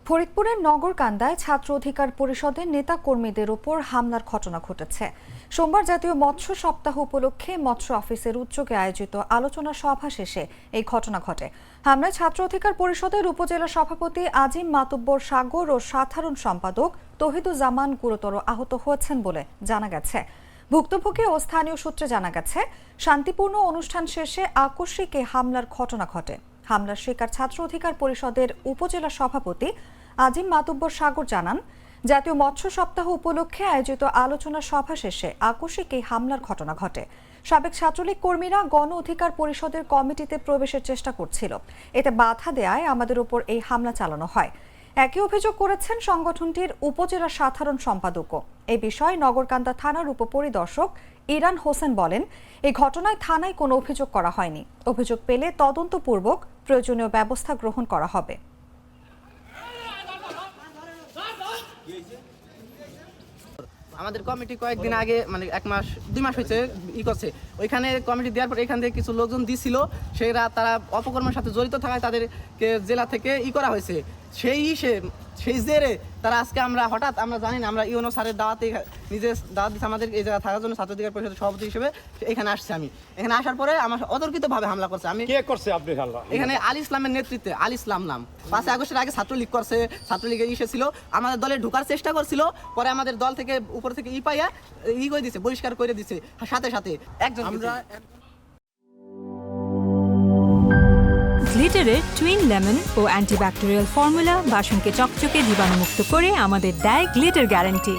ফরিদপুরের নগরকান্দায় ছাত্র অধিকার পরিষদের নেতা কর্মীদের উপর হামলার ঘটনা ঘটেছে। সোমবার জাতীয় মৎস্য সপ্তাহ উপলক্ষে মৎস্য অফিসের উদ্যোগে আয়োজিত আলোচনা সভা শেষে এই ঘটনা ঘটে। হামলায় ছাত্র অধিকার পরিষদের উপজেলা সভাপতি আজিম মাতুব্বর সাগর ও সাধারণ সম্পাদক তহিদুজ্জামান গুরুতর আহত হয়েছেন বলে জানা গেছে। ভুক্তভোগী ও স্থানীয় সূত্রে জানা গেছে, শান্তিপূর্ণ অনুষ্ঠান শেষে আকস্মিক এই হামলার ঘটনা ঘটে। হামলার শিকার ছাত্র অধিকার পরিষদের উপজেলা সভাপতি আজিম মাতুব্বর সাগর জানান, জাতীয় মৎস্য সপ্তাহ উপলক্ষে আয়োজিত আলোচনা সভা শেষে আকস্মিক এই হামলার ঘটনা ঘটে। সাবেক ছাত্রলীগ কর্মীরা গণ অধিকার পরিষদের কমিটিতে প্রবেশের চেষ্টা করছিল, এতে বাধা দেয়ায় আমাদের উপর এই হামলা চালানো হয়। একই অভিযোগ করেছেন সংগঠনটির উপজেলা সাধারণ সম্পাদকও। এই বিষয়ে নগরকান্দা থানার উপপরিদর্শক ইরান হোসেন বলেন, এই ঘটনায় থানায় কোনো অভিযোগ করা হয়নি। অভিযোগ পেলে তদন্তপূর্বক প্রয়োজনীয় ব্যবস্থা গ্রহণ করা হবে। আমাদের কমিটি কয়েকদিন আগে মানে 1 মাস 2 মাস হয়েছে করছে, ওইখানে কমিটি দেওয়ার পর এখান থেকে কিছু লোকজন দিছিল, তারা অপকর্মের সাথে জড়িত থাকায় তাদেরকে জেলা থেকে করা হয়েছে। সেই জেরে তারা আজকে হঠাৎ আমরা জানি না, আমরা ইউনো স্যারের দাওয়াতে নিজে দাওয়াত দিচ্ছে আমাদের এই জায়গা থাকার জন্য, ছাত্র অধিকার পরিষদের সভাপতি হিসেবে এখানে আসছি। আমি এখানে আসার পরে আমার অতর্কিতভাবে হামলা করছে। এখানে আলী ইসলামের নেতৃত্বে, আলী ইসলাম নাম, 5 আগস্টের আগে ছাত্রলীগ করছে, ছাত্রলীগের ছিল, আমাদের দলে ঢোকার চেষ্টা করছিল, পরে আমাদের দল থেকে উপর থেকে পাইয়া করে দিছে, বহিষ্কার করে দিছে সাথে সাথে একজন। গ্লিটারের টুইন লেমন ও অ্যান্টিব্যাকটেরিয়াল ফর্মুলা বাসনকে চকচকে জীবাণুমুক্ত করে আমাদের দেয় গ্লিটার গ্যারান্টি।